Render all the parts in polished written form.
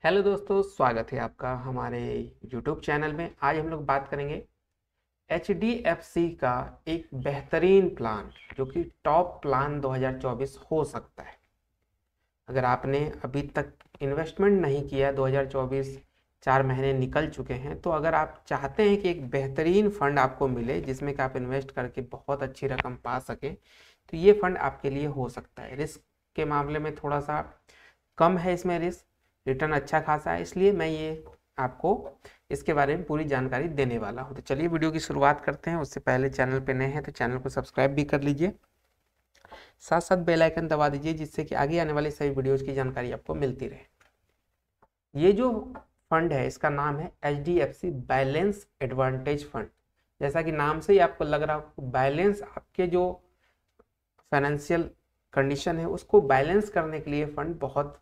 Hello दोस्तों, स्वागत है आपका हमारे YouTube चैनल में। आज हम लोग बात करेंगे HDFC का एक बेहतरीन प्लान जो कि टॉप प्लान 2024 हो सकता है। अगर आपने अभी तक इन्वेस्टमेंट नहीं किया, 2024 4 महीने निकल चुके हैं, तो अगर आप चाहते हैं कि एक बेहतरीन फंड आपको मिले जिसमें कि आप इन्वेस्ट करके बहुत अच्छी रकम पा सकें, तो ये फंड आपके लिए हो सकता है। रिस्क के मामले में थोड़ा सा कम है, इसमें रिस्क, रिटर्न अच्छा खासा है, इसलिए मैं ये आपको इसके बारे में पूरी जानकारी देने वाला हूँ। तो चलिए वीडियो की शुरुआत करते हैं। उससे पहले चैनल पे नए हैं तो चैनल को सब्सक्राइब भी कर लीजिए, साथ साथ बेल आइकन दबा दीजिए जिससे कि आगे आने वाली सभी वीडियोज की जानकारी आपको मिलती रहे। ये जो फंड है इसका नाम है HDFC बैलेंस एडवांटेज फंड। जैसा कि नाम से ही आपको लग रहा हो, बैलेंस आपके जो फाइनेंशियल कंडीशन है उसको बैलेंस करने के लिए फंड बहुत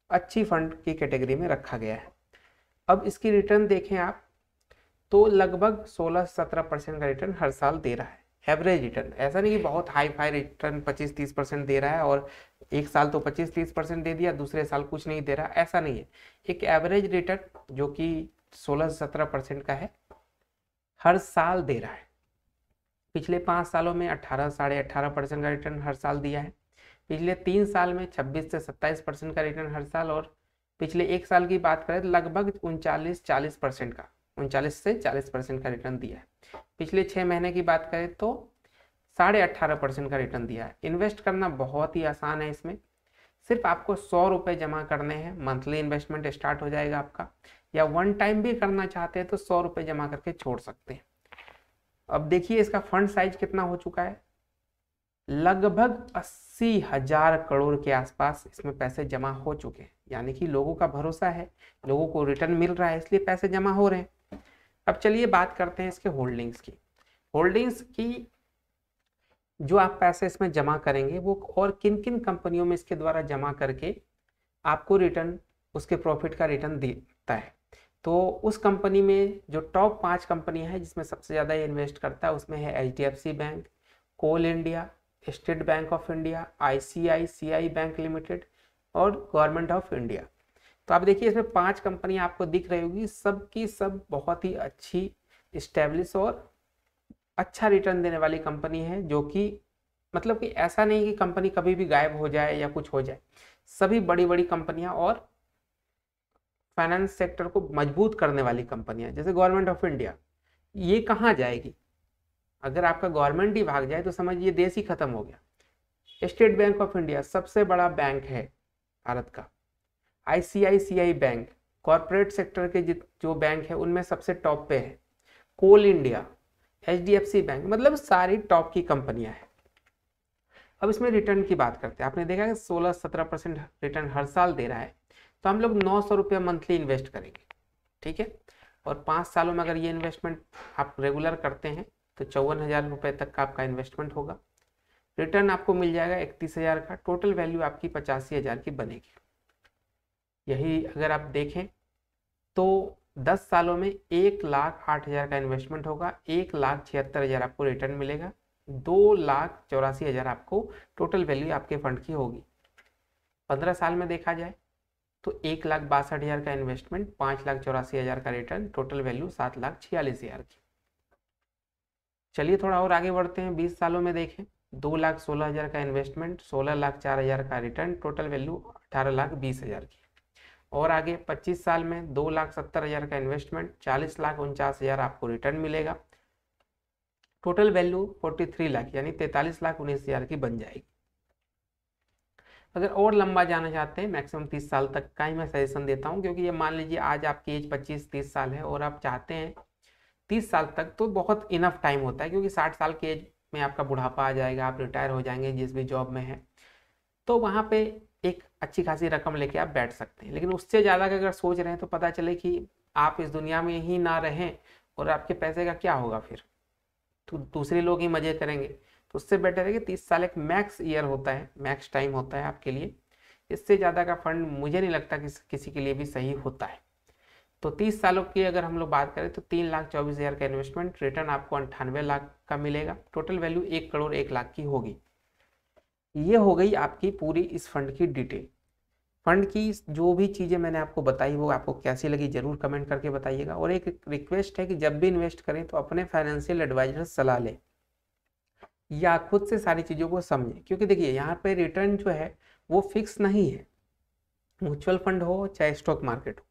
अच्छी फंड की कैटेगरी में रखा गया है। अब इसकी रिटर्न देखें आप तो लगभग 16-17% का रिटर्न हर साल दे रहा है। एवरेज रिटर्न, ऐसा नहीं कि बहुत हाई फाई रिटर्न 25-30% दे रहा है और एक साल तो 25-30% दे दिया, दूसरे साल कुछ नहीं दे रहा, ऐसा नहीं है। एक एवरेज रिटर्न जो कि 16-17% का है हर साल दे रहा है। पिछले 5 सालों में 18-18.5% का रिटर्न हर साल दिया है। पिछले 3 साल में 26 से 27% का रिटर्न हर साल, और पिछले एक साल की बात करें तो लगभग 39-40% का 39 से 40% का रिटर्न दिया है। पिछले 6 महीने की बात करें तो 18.5% का रिटर्न दिया है। इन्वेस्ट करना बहुत ही आसान है। इसमें सिर्फ आपको 100 रुपये जमा करने हैं, मंथली इन्वेस्टमेंट स्टार्ट हो जाएगा आपका, या वन टाइम भी करना चाहते हैं तो 100 रुपये जमा करके छोड़ सकते हैं। अब देखिए इसका फंड साइज कितना हो चुका है, लगभग 80,000 करोड़ के आसपास इसमें पैसे जमा हो चुके हैं। यानी कि लोगों का भरोसा है, लोगों को रिटर्न मिल रहा है, इसलिए पैसे जमा हो रहे हैं। अब चलिए बात करते हैं इसके होल्डिंग्स की। होल्डिंग्स की जो आप पैसे इसमें जमा करेंगे वो और किन किन कंपनियों में इसके द्वारा जमा करके आपको रिटर्न, उसके प्रॉफिट का रिटर्न देता है। तो उस कंपनी में जो टॉप 5 कंपनियां हैं जिसमें सबसे ज़्यादा ये इन्वेस्ट करता है उसमें है HDFC bank, coal India, state bank of India, ICICI bank limited और गवर्नमेंट ऑफ इंडिया। तो आप देखिए इसमें 5 कंपनियां आपको दिख रही होगी, सब की सब बहुत ही अच्छी इस्टेब्लिश और अच्छा रिटर्न देने वाली कंपनी है। जो कि मतलब कि ऐसा नहीं कि कंपनी कभी भी गायब हो जाए या कुछ हो जाए। सभी बड़ी बड़ी कंपनियां और फाइनेंस सेक्टर को मजबूत करने वाली कंपनियां, जैसे गवर्नमेंट ऑफ इंडिया, ये कहाँ जाएगी? अगर आपका गवर्नमेंट ही भाग जाए तो समझिए देश ही खत्म हो गया। स्टेट बैंक ऑफ इंडिया सबसे बड़ा बैंक है भारत का। ICICI बैंक कॉरपोरेट सेक्टर के जो बैंक है उनमें सबसे टॉप पे है। कोल इंडिया, HDFC बैंक, मतलब सारी टॉप की कंपनियां हैं। अब इसमें रिटर्न की बात करते हैं। आपने देखा कि 16-17% रिटर्न हर साल दे रहा है, तो हम लोग 900 रुपये मंथली इन्वेस्ट करेंगे, ठीक है। और 5 सालों में अगर ये इन्वेस्टमेंट आप रेगुलर करते हैं तो 54,000 रुपये तक का आपका इन्वेस्टमेंट होगा। रिटर्न आपको मिल जाएगा 31,000 का, टोटल वैल्यू आपकी 85,000 की बनेगी। यही अगर आप देखें तो 10 सालों में 1,08,000 का इन्वेस्टमेंट होगा, 1,76,000 आपको रिटर्न मिलेगा, 2,84,000 आपको टोटल वैल्यू आपके फंड की होगी। 15 साल में देखा जाए तो 1,62,000 का इन्वेस्टमेंट, 5,84,000 का रिटर्न, टोटल वैल्यू 7,46,000 की। चलिए थोड़ा और आगे बढ़ते हैं। 20 सालों में देखें, 2,16,000 का इन्वेस्टमेंट, 16,04,000 का रिटर्न, टोटल वैल्यू 18,20,000 की। और आगे 25 साल में 2,70,000 का इन्वेस्टमेंट, 40,49,000 आपको रिटर्न मिलेगा, टोटल वैल्यू 43 लाख यानी 43,19,000 की बन जाएगी। अगर और लंबा जाना चाहते हैं, मैक्सिमम 30 साल तक का ही मैं सजेशन देता हूँ, क्योंकि ये मान लीजिए आज आपकी एज 25-30 साल है और आप चाहते हैं 30 साल तक, तो बहुत इनफ टाइम होता है, क्योंकि 60 साल की एज में आपका बुढ़ापा आ जाएगा, आप रिटायर हो जाएंगे जिस भी जॉब में है, तो वहाँ पे एक अच्छी खासी रकम लेके आप बैठ सकते हैं। लेकिन उससे ज़्यादा अगर सोच रहे हैं तो पता चले कि आप इस दुनिया में ही ना रहें और आपके पैसे का क्या होगा फिर, तो दूसरे लोग ही मजे करेंगे। तो उससे बेटर है कि 30 साल एक मैक्स ईयर होता है, मैक्स टाइम होता है आपके लिए। इससे ज़्यादा का फंड मुझे नहीं लगता कि किसी के लिए भी सही होता है। तो 30 सालों की अगर हम लोग बात करें तो 3,24,000 का इन्वेस्टमेंट, रिटर्न आपको 98 लाख का मिलेगा, टोटल वैल्यू 1 करोड़ 1 लाख की होगी। ये हो गई आपकी पूरी इस फंड की डिटेल। फंड की जो भी चीज़ें मैंने आपको बताई वो आपको कैसी लगी जरूर कमेंट करके बताइएगा। और एक रिक्वेस्ट है कि जब भी इन्वेस्ट करें तो अपने फाइनेंशियल एडवाइजर से सलाह लें या खुद से सारी चीज़ों को समझें, क्योंकि देखिए यहाँ पे रिटर्न जो है वो फिक्स नहीं है। म्यूचुअल फंड हो चाहे स्टॉक मार्केट हो,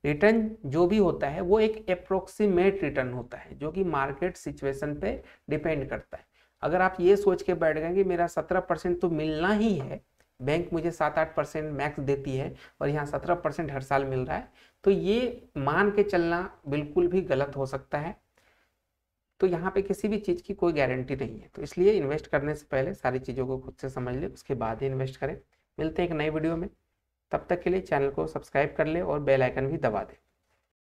रिटर्न जो भी होता है वो एक अप्रोक्सीमेट रिटर्न होता है जो कि मार्केट सिचुएशन पे डिपेंड करता है। अगर आप ये सोच के बैठ गए कि मेरा 17% तो मिलना ही है, बैंक मुझे 7-8% मैक्स देती है और यहाँ 17% हर साल मिल रहा है, तो ये मान के चलना बिल्कुल भी गलत हो सकता है। तो यहाँ पे किसी भी चीज़ की कोई गारंटी नहीं है, तो इसलिए इन्वेस्ट करने से पहले सारी चीज़ों को खुद से समझ ले, उसके बाद ही इन्वेस्ट करें। मिलते हैं एक नई वीडियो में, तब तक के लिए चैनल को सब्सक्राइब कर ले और बेल आइकन भी दबा दे।